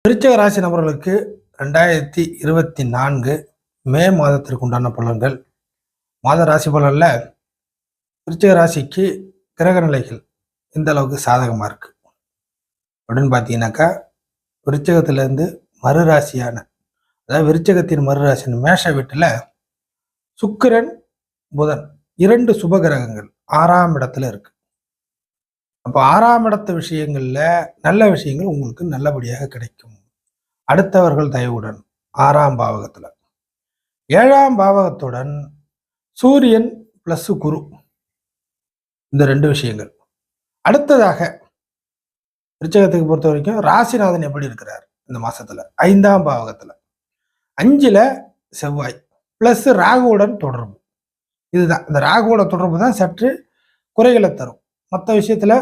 விருச்சிக ராசி நபர்களுக்கு 2024 மே மாதத்திற்கு உண்டான பலன்கள். மாத ராசி பலன்ல விருச்சிக ராசிக்கு கிரக நிலைகள் இந்த அளவுக்கு சாதகமா இருக்கு அப்படின்னு பார்த்தீங்கன்னாக்கா, விருச்சிகத்திலிருந்து மறுராசியான, அதாவது விருச்சிகத்தின் மறுராசியான மேஷ வீட்டுல சுக்கிரன், புதன் 2 சுப கிரகங்கள் 6ஆம் இடத்துல இருக்கு. அப்போ 6ஆம் இடத்து விஷயங்கள்ல நல்ல விஷயங்கள் உங்களுக்கு நல்லபடியாக கிடைக்கும். அடுத்தவர்கள் தயவுடன் 6ஆம் பாவகத்துல 7ஆம் பாவகத்துடன் சூரியன் பிளஸ் குரு, இந்த 2 விஷயங்கள். அடுத்ததாக விருச்சிகத்துக்கு பொறுத்த வரைக்கும் ராசிநாதன் எப்படி இருக்கிறார் இந்த மாசத்துல? 5ஆம் பாவகத்துல 5ல செவ்வாய் பிளஸ் ராகுவுடன் தொடர்பு. இதுதான், இந்த ராகுவோட தொடர்பு தான் சற்று குறைகளை தரும். மற்ற விஷயத்துல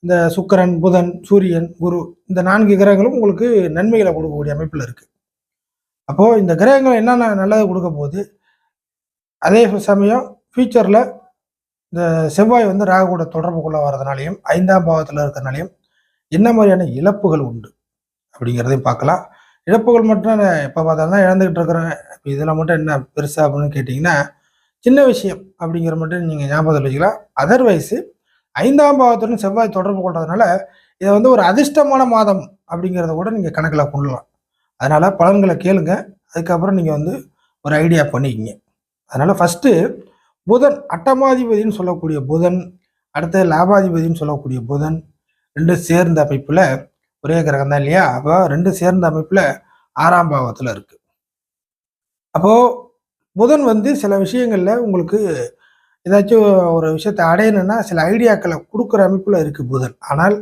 இந்த சுக்கிரன், புதன், சூரியன், குரு இந்த 4 கிரகங்களும் உங்களுக்கு நன்மைகளை கொடுக்கக்கூடிய அமைப்புல இருக்கு. அப்போ இந்த கிரகங்கள் என்னென்ன நல்லது கொடுக்க போகுது, அதே சமயம் ஃபியூச்சர்ல இந்த செவ்வாய் வந்து ராகுவோட தொடர்புக்குள்ள வர்றதுனாலையும் 5ஆம் பாவத்துல இருக்கிறதுனாலையும் என்ன மாதிரியான இழப்புகள் உண்டு அப்படிங்கிறதையும் பார்க்கலாம். இழப்புகள் மட்டும் எப்போ பார்த்தாலும் தான் இழந்துகிட்டு இருக்கிறேன், இப்போ இதில் மட்டும் என்ன பெருசா அப்படின்னு கேட்டிங்கன்னா, சின்ன விஷயம் அப்படிங்கிற மட்டும் நீங்கள் ஞாபகத்தில் வச்சுக்கலாம். அதர்வைஸு 5ஆம் பாவத்துடன் செவ்வாய் தொடர்பு கொள்றதுனால இதை வந்து ஒரு அதிர்ஷ்டமான மாதம் அப்படிங்கிறத கூட நீங்கள் கணக்கில் கொள்ளலாம். அதனால பலன்களை கேளுங்க, அதுக்கப்புறம் நீங்கள் வந்து ஒரு ஐடியா பண்ணிக்கிங்க. அதனால ஃபர்ஸ்ட் புதன், அட்டமாதிபதினு சொல்லக்கூடிய புதன், அடுத்து லாபாதிபதினு சொல்லக்கூடிய புதன் 2 சேர்ந்த அமைப்புல, ஒரே கிரகம் தான் இல்லையா, அப்போ 2 சேர்ந்த அமைப்புல 6ஆம் பாவத்துல இருக்கு. அப்போ புதன் வந்து சில விஷயங்கள்ல உங்களுக்கு ஏதாச்சும் ஒரு விஷயத்தை அடையணும்னா சில ஐடியாக்களை கொடுக்குற அமைப்புல இருக்கு புதன். ஆனால்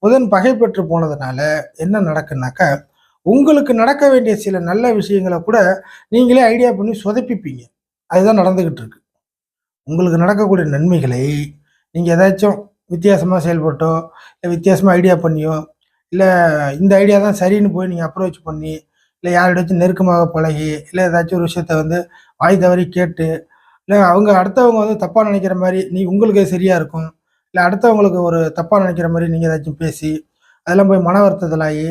புதன் பகை பெற்று போனதுனால என்ன நடக்குன்னாக்கா, உங்களுக்கு நடக்க வேண்டிய சில நல்ல விஷயங்களை கூட நீங்களே ஐடியா பண்ணி சொதப்பிப்பீங்க. அதுதான் நடந்துகிட்டு இருக்கு. உங்களுக்கு நடக்கக்கூடிய நன்மைகளை நீங்க ஏதாச்சும் வித்தியாசமா செயல்பட்டோ, இல்லை வித்தியாசமா ஐடியா பண்ணியோ, இல்லை இந்த ஐடியா தான் சரின்னு போய் நீங்க அப்ரோச் பண்ணி, இல்லை யாரிடாச்சும் நெருக்கமாக பழகி, இல்லை ஏதாச்சும் ஒரு விஷயத்த வந்து வாய் தவறி கேட்டு, இல்லை அவங்க அடுத்தவங்க வந்து தப்பா நினைக்கிற மாதிரி நீ உங்களுக்கு சரியா இருக்கும், இல்லை அடுத்தவங்களுக்கு ஒரு தப்பா நினைக்கிற மாதிரி நீங்க ஏதாச்சும் பேசி அதெல்லாம் போய் மன வருத்தத்திலாகி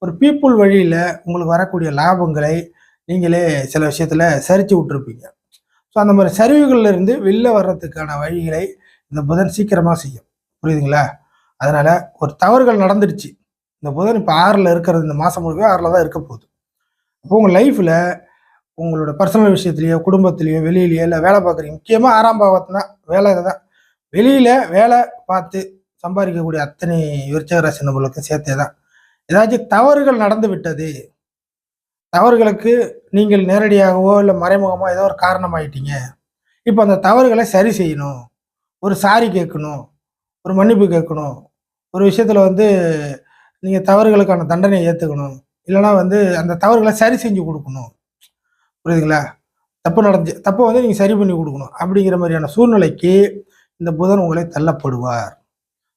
ஒரு பீப்புள் வழியில உங்களுக்கு வரக்கூடிய லாபங்களை நீங்களே சில விஷயத்துல சரிச்சு விட்டுருப்பீங்க. ஸோ அந்த மாதிரி சரிவுகள்ல இருந்து வெளில வர்றதுக்கான வழிகளை இந்த புதன் சீக்கிரமா செய்யும். புரியுதுங்களா? அதனால ஒரு தவறுகள் நடந்துடுச்சு. இந்த புதன் இப்போ 6ல் இருக்கிறது, இந்த மாசம் முழுக்க 6ல் தான் இருக்க போகுது. அப்போ உங்க லைஃப்ல உங்களோட பர்சனல் விஷயத்திலேயோ, குடும்பத்திலேயோ, வெளியிலேயோ, இல்லை வேலை பார்க்குறீங்க, முக்கியமா 6ஆம் பாவத்து தான் வேலை தான். வெளியில வேலை பார்த்து சம்பாதிக்கக்கூடிய அத்தனை விருச்சிக ராசி நபர்களுக்கும் சேர்த்தே தான். ஏதாச்சும் தவறுகள் நடந்து விட்டது, தவறுகளுக்கு நீங்கள் நேரடியாகவோ இல்லை மறைமுகமாக ஏதோ ஒரு காரணம் ஆயிட்டீங்க. இப்போ அந்த தவறுகளை சரி செய்யணும், ஒரு சாரி கேட்கணும், ஒரு மன்னிப்பு கேட்கணும், ஒரு விஷயத்துல வந்து நீங்க தவறுகளுக்கான தண்டனையை ஏற்றுக்கணும், இல்லைன்னா வந்து அந்த தவறுகளை சரி செஞ்சு கொடுக்கணும். புரியுதுங்களா? தப்பு நடந்துச்சு, தப்பை வந்து நீங்க சரி பண்ணி கொடுக்கணும் அப்படிங்கிற மாதிரியான சூழ்நிலைக்கு இந்த புதன் உங்களை தள்ளப்படுவார்.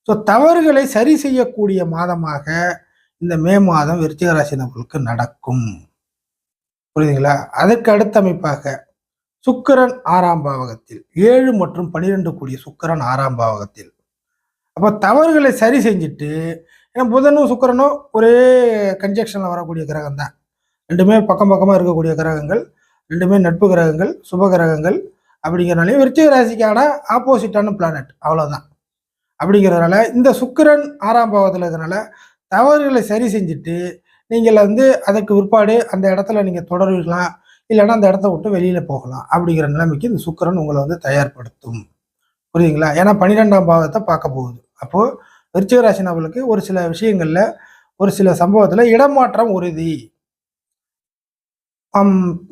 ஸோ தவறுகளை சரி செய்யக்கூடிய மாதமாக இந்த மே மாதம் விருச்சிக ராசி நபர்களுக்கு நடக்கும். புரியுதுங்களா? அதற்கு அடுத்த அமைப்பாக சுக்கிரன் 6ஆம் பாவகத்தில், 7 மற்றும் 12 கூடிய சுக்கிரன் 6ஆம் பாவகத்தில். அப்போ தவறுகளை சரி செஞ்சுட்டு, ஏன்னா புதனும் சுக்கிரனும் ஒரே கன்ஜெக்ஷன்ல வரக்கூடிய கிரகம் தான். 2மே பக்கம் பக்கமா இருக்கக்கூடிய கிரகங்கள், 2மே நட்பு கிரகங்கள், சுப கிரகங்கள். அப்படிங்கிறனாலே விருச்சிக ராசிக்கான ஆப்போசிட்டான பிளானட், அவ்வளவுதான். அப்படிங்கிறதுனால இந்த சுக்கிரன் 6ஆம் பாவத்தில் இருக்கிறனால தவறுகளை சரி செஞ்சுட்டு நீங்கள் வந்து அதற்கு பிற்பாடு அந்த இடத்துல நீங்க தொடருவீங்களா, இல்லைன்னா அந்த இடத்த விட்டு வெளியில போகலாம் அப்படிங்கிற நிலைமைக்கு இந்த சுக்கிரன் உங்களை வந்து தயார்படுத்தும். புரியுதுங்களா? ஏன்னா 12ஆம் பாவத்தை பார்க்க போகுது. அப்போ விருச்சிக ராசி நபர்களுக்கு ஒரு சில விஷயங்கள்ல, ஒரு சில சம்பவத்துல இடமாற்றம் உறுதி.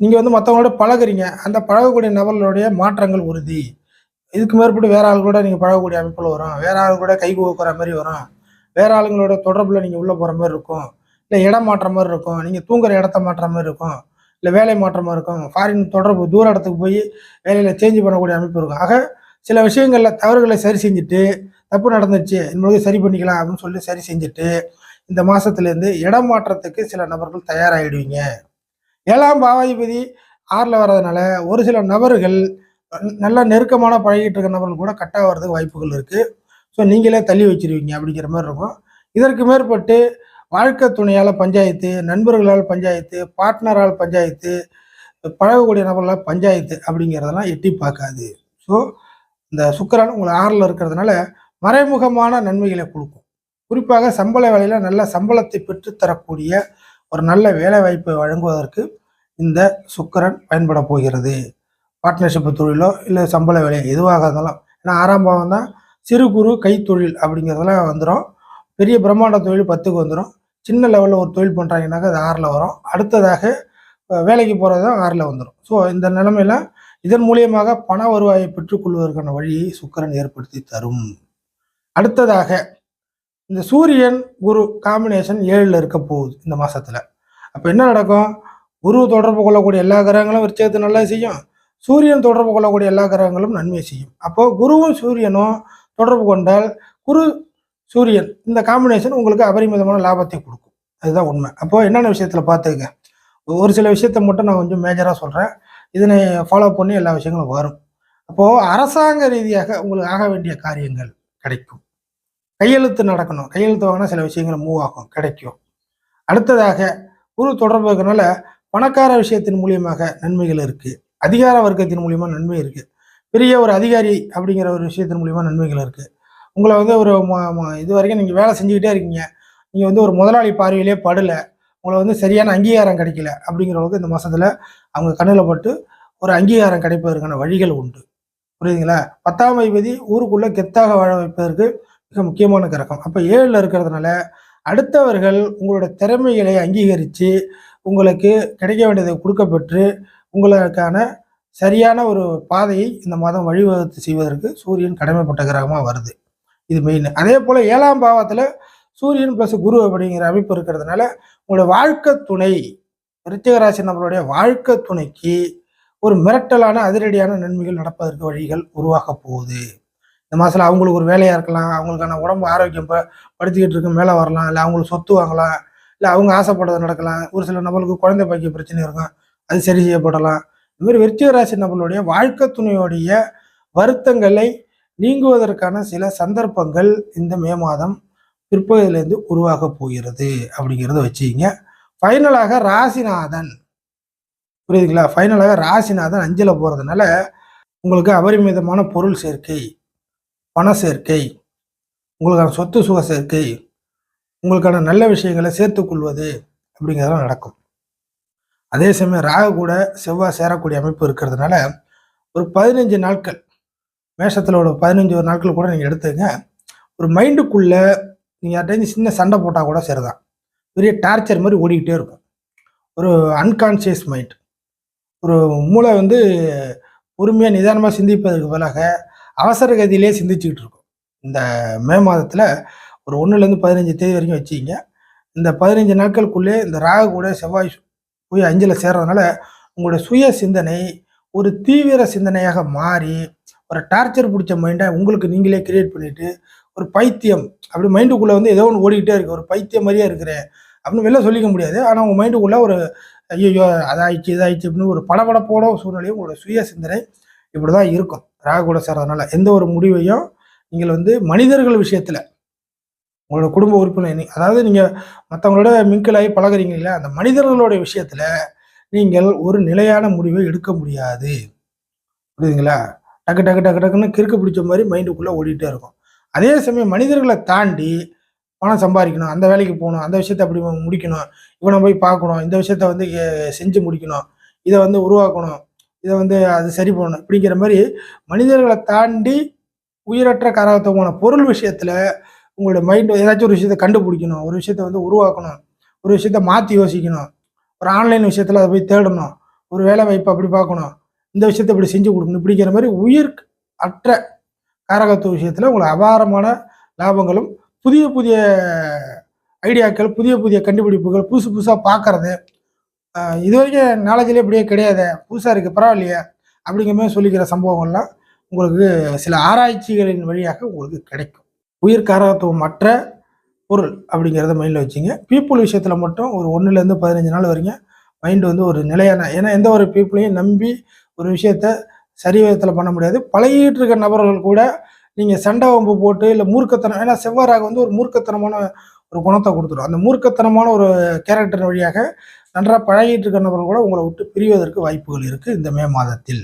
நீங்க வந்து மற்றவங்களோட பழகுறீங்க, அந்த பழகக்கூடிய நபர்களுடைய மாற்றங்கள் உறுதி. இதுக்கு மேற்பட்டு வேற ஆள் கூட நீங்க பழகக்கூடிய அமைப்புல வரும், வேற ஆள் கூட கை கோக்குற மாதிரி வரும், வேற ஆளுங்களோட தொடர்புல நீங்க உள்ள போற மாதிரி இருக்கும், இல்லை இடம் மாற்ற மாதிரி இருக்கும், நீங்க தூங்குற இடத்த மாற்ற மாதிரி இருக்கும், இல்லை வேலை மாற்றமா இருக்கும், ஃபாரின் தொடர்பு தூர இடத்துக்கு போய் வேலையில சேஞ்ச் பண்ணக்கூடிய அமைப்பு இருக்கும். ஆக சில விஷயங்கள்ல தவறுகளை சரி செஞ்சுட்டு, தப்பு நடந்துச்சு என்பதை சரி பண்ணிக்கலாம் அப்படின்னு சொல்லி சரி செஞ்சுட்டு, இந்த மாசத்துல இருந்து இடம் மாற்றத்துக்கு சில நபர்கள் தயாராகிடுவீங்க. 7ஆம் பாவாதிபதி 6ல் வர்றதுனால ஒரு சில நபர்கள் நல்லா நெருக்கமான பழகிட்டு இருக்க நபர்கள் கூட கட் ஆகிறதுக்கு வாய்ப்புகள் இருக்கு. ஸோ நீங்களே தள்ளி வச்சிருவீங்க அப்படிங்கிற மாதிரி இருக்கும். இதற்கு மேற்பட்டு வாழ்க்கை துணையால் பஞ்சாயத்து, நண்பர்களால் பஞ்சாயத்து, பார்ட்னரால் பஞ்சாயத்து, பழகக்கூடிய நபர்களால் பஞ்சாயத்து அப்படிங்கிறதெல்லாம் எட்டி பார்க்காது. ஸோ இந்த சுக்கிரன் உங்களை 6ல் இருக்கிறதுனால மறைமுகமான நன்மைகளை கொடுக்கும். குறிப்பாக சம்பள வேலையில் நல்ல சம்பளத்தை பெற்றுத்தரக்கூடிய ஒரு நல்ல வேலை வாய்ப்பை வழங்குவதற்கு இந்த சுக்கிரன் பயன்பட போகிறது. பார்ட்னர்ஷிப் தொழிலோ இல்லை சம்பள வேலை எதுவாக இருந்தாலும், ஏன்னா 6ஆம் பாவம் தான் சிறு குறு கைத்தொழில் அப்படிங்கிறதெல்லாம் வந்துடும். பெரிய பிரம்மாண்ட தொழில் 10க்கு வந்துடும். சின்ன லெவலில் ஒரு தொழில் பண்ணுறாங்கன்னாக்கா அது 6ல் வரும். அடுத்ததாக வேலைக்கு போகிறது தான் 6ல் வந்துடும். ஸோ இந்த நிலைமையில் இதன் மூலியமாக பண வருவாயை பெற்றுக்கொள்வதற்கான வழியை சுக்கிரன் ஏற்படுத்தி தரும். அடுத்ததாக இந்த சூரியன் குரு காம்பினேஷன் 7ல் இருக்க போகுது இந்த மாதத்தில். அப்போ என்ன நடக்கும்? குரு தொடர்பு கொள்ளக்கூடிய எல்லா கிரகங்களும் விருச்சகத்தை நல்லா செய்யும். சூரியன் தொடர்பு கொள்ளக்கூடிய எல்லா கிரகங்களும் நன்மை செய்யும். அப்போது குருவும் சூரியனும் தொடர்பு கொண்டால் குரு சூரியன் இந்த காம்பினேஷன் உங்களுக்கு அபரிமிதமான லாபத்தை கொடுக்கும். அதுதான் உண்மை. அப்போது என்னென்ன விஷயத்தில் பார்த்துக்க, ஒரு சில விஷயத்தை மட்டும் நான் கொஞ்சம் மேஜராக சொல்கிறேன். இதனை ஃபாலோ பண்ணி எல்லா விஷயங்களும் வரும். அப்போது அரசாங்க ரீதியாக உங்களுக்கு ஆக வேண்டிய காரியங்கள் கிடைக்கும். கையெழுத்து நடக்கணும், கையெழுத்து வாங்கினா சில விஷயங்கள் மூவ் ஆகும், கிடைக்கும். அடுத்ததாக குரு தொடர்பு இருக்கிறனால பணக்கார விஷயத்தின் மூலியமாக நன்மைகள் இருக்குது. அதிகார வர்க்கத்தின் மூலியமாக நன்மை இருக்குது. பெரிய ஒரு அதிகாரி அப்படிங்கிற ஒரு விஷயத்தின் மூலியமாக நன்மைகள் இருக்குது. உங்களை வந்து ஒரு இது வரைக்கும் நீங்கள் வேலை செஞ்சுக்கிட்டே இருக்கீங்க, நீங்கள் வந்து ஒரு முதலாளி பார்வையிலே படலை, உங்களை வந்து சரியான அங்கீகாரம் கிடைக்கல அப்படிங்கிறவங்களுக்கு இந்த மாதத்தில் அவங்க கண்ணில் பட்டு ஒரு அங்கீகாரம் கிடைப்பதற்கான வழிகள் உண்டு. புரியுதுங்களா? 10ஆம் அதிபதி ஊருக்குள்ளே கெத்தாக வாழ வைப்பதற்கு மிக முக்கியமான கிரகம். அப்போ 7ல் இருக்கிறதுனால அடுத்தவர்கள் உங்களோட திறமைகளை அங்கீகரித்து உங்களுக்கு கிடைக்க வேண்டியதை கொடுக்கப்பெற்று உங்களுக்கான சரியான ஒரு பாதையை இந்த மாதம் வழிவகுத்து செய்வதற்கு சூரியன் கடமைப்பட்ட கிரகமாக வருது. இது மெயின். அதே போல் 7ஆம் பாவத்தில் சூரியன் ப்ளஸ் குரு அப்படிங்கிற அமைப்பு இருக்கிறதுனால உங்களோட வாழ்க்கை துணை, விருச்சிக ராசி நம்மளுடைய வாழ்க்கை துணைக்கு ஒரு மிரட்டலான அதிரடியான நன்மைகள் நடப்பதற்கு வழிகள் உருவாக போகுது. இந்த மாதத்தில் அவங்களுக்கு ஒரு வேலையாக இருக்கலாம், அவங்களுக்கான உடம்பு ஆரோக்கியம் படுத்திக்கிட்டு இருக்க மேலே வரலாம், இல்லை அவங்களுக்கு சொத்து வாங்கலாம், இல்லை அவங்க ஆசைப்படுறது நடக்கலாம். ஒரு சில நபர்களுக்கு குழந்தை பாக்கிய பிரச்சனை இருக்கும், அது சரி செய்யப்படலாம். இந்த மாதிரி விருச்சிக ராசி நபர்களுடைய வாழ்க்கை துணையுடைய வருத்தங்களை நீங்குவதற்கான சில சந்தர்ப்பங்கள் இந்த மே மாதம் பிற்பகுதியிலேருந்து உருவாக போகிறது அப்படிங்கிறத வச்சுக்கிங்க. ஃபைனலாக ராசிநாதன், புரியுதுங்களா? ஃபைனலாக ராசிநாதன் 5ல் போகிறதுனால உங்களுக்கு அபரிமிதமான பொருள் சேர்க்கை, பண சேர்க்கை, உங்களுக்கான சொத்து சுக சேர்க்கை, உங்களுக்கான நல்ல விஷயங்களை சேர்த்துக்கொள்வது அப்படிங்கிறதெல்லாம் நடக்கும். அதே சமயம் ராகு கூட செவ்வாய் சேரக்கூடிய அமைப்பு இருக்கிறதுனால ஒரு 15 நாட்கள், மேஷத்தில் ஒரு 15 நாட்கள் கூட நீங்கள் எடுத்துங்க, ஒரு மைண்டுக்குள்ளே நீங்கள் யார்கிட்ட சின்ன சண்டை போட்டால் கூட சரிதான், பெரிய டார்ச்சர் மாதிரி ஓடிக்கிட்டே இருக்கும். ஒரு அன்கான்சியஸ் மைண்ட், ஒரு மூளை வந்து பொறுமையாக நிதானமாக சிந்திப்பதற்கு பதிலாக அவசர கதியிலே சிந்திச்சுக்கிட்டு இருக்கும். இந்த மே மாதத்தில் ஒரு 1லேருந்து 15 தேதி வரைக்கும் வச்சுக்கிங்க. இந்த 15 நாட்களுக்குள்ளே இந்த ராகு கூட செவ்வாய் போய் 5ல் சேர்றதுனால உங்களுடைய சுய சிந்தனை ஒரு தீவிர சிந்தனையாக மாறி ஒரு டார்ச்சர் பிடிச்ச மைண்டை உங்களுக்கு நீங்களே கிரியேட் பண்ணிட்டு ஒரு பைத்தியம் அப்படி மைண்டுக்குள்ளே வந்து ஏதோ ஒன்று ஓடிக்கிட்டே இருக்கு, ஒரு பைத்தியம் மாதிரியே இருக்கிறேன் அப்படின்னு வெளில சொல்லிக்க முடியாது. ஆனால் உங்கள் மைண்டுக்குள்ளே ஒரு ஐயோ அதாயிடுச்சு இதாயிடுச்சு அப்படின்னு ஒரு படபடப்போட சூழ்நிலையும் உங்களோட சுய சிந்தனை இப்படி தான் இருக்கும் ராகு கூட சேர்றதுனால. எந்த ஒரு முடிவையும் நீங்கள் வந்து மனிதர்கள் விஷயத்தில் உங்களோட குடும்ப உறுப்பினர், அதாவது நீங்கள் மற்றவங்களோட மிங்கிலாகி பழகுறீங்க இல்லையா, அந்த மனிதர்களோட விஷயத்தில் நீங்கள் ஒரு நிலையான முடிவை எடுக்க முடியாது. புரியுதுங்களா? டக்கு டக்கு டக்கு டக்குன்னு கிறுக்கு பிடிச்ச மாதிரி மைண்டுக்குள்ளே ஓடிட்டே இருக்கும். அதே சமயம் மனிதர்களை தாண்டி பணம் சம்பாதிக்கணும், அந்த வேலைக்கு போகணும், அந்த விஷயத்தை அப்படி முடிக்கணும், இவனை போய் பார்க்கணும், இந்த விஷயத்த வந்து செஞ்சு முடிக்கணும், இதை வந்து உருவாக்கணும், இதை வந்து அது சரி பண்ணணும், இப்படிங்கிற மாதிரி மனிதர்களை தாண்டி உயிரற்ற காரகத்துவமான பொருள் விஷயத்தில் உங்களோட மைண்டு ஏதாச்சும் ஒரு விஷயத்தை கண்டுபிடிக்கணும், ஒரு விஷயத்த வந்து உருவாக்கணும், ஒரு விஷயத்த மாற்றி யோசிக்கணும், ஒரு ஆன்லைன் விஷயத்தில் அதை போய் தேடணும், ஒரு வேலை வாய்ப்பு அப்படி பார்க்கணும், இந்த விஷயத்தை இப்படி செஞ்சு கொடுக்கணும், இப்படிங்கிற மாதிரி உயிர் அற்ற காரகத்துவ விஷயத்தில் உங்களுக்கு அபாரமான லாபங்களும் புதிய புதிய ஐடியாக்கள், புதிய புதிய கண்டுபிடிப்புகள், புதுசு புதுசாக பார்க்கறது, இது வரைக்கும் நாலேஜில் இப்படியே கிடையாது, புதுசாக இருக்குது பரவாயில்லையே அப்படிங்கிற மாதிரி சொல்லிக்கிற சம்பவங்கள்லாம் உங்களுக்கு சில ஆராய்ச்சிகளின் வழியாக உங்களுக்கு கிடைக்கும். உயிர் காரகத்துவம் மற்ற பொருள் அப்படிங்கிறத மைண்டில் வச்சுங்க. பீப்புள் விஷயத்தில் மட்டும் ஒரு 1லேருந்து 15 நாள் வரைக்கும் மைண்டு வந்து ஒரு நிலையான, ஏன்னா எந்த ஒரு பீப்புளையும் நம்பி ஒரு விஷயத்த சரி விதத்தில் பண்ண முடியாது. பழகிட்டு இருக்க நபர்கள் கூட நீங்கள் சண்டை வம்பு போட்டு இல்லை மூர்க்கத்தனம், ஏன்னா செவ்வாறாக வந்து ஒரு மூர்க்கத்தனமான ஒரு குணத்தை கொடுத்துரும். அந்த மூர்க்கத்தனமான ஒரு கேரக்டர் வழியாக நன்றாக பழகிட்டு இருக்க நபர்கள் கூட உங்களை விட்டு பிரிவதற்கு வாய்ப்புகள் இருக்குது இந்த மே மாதத்தில்.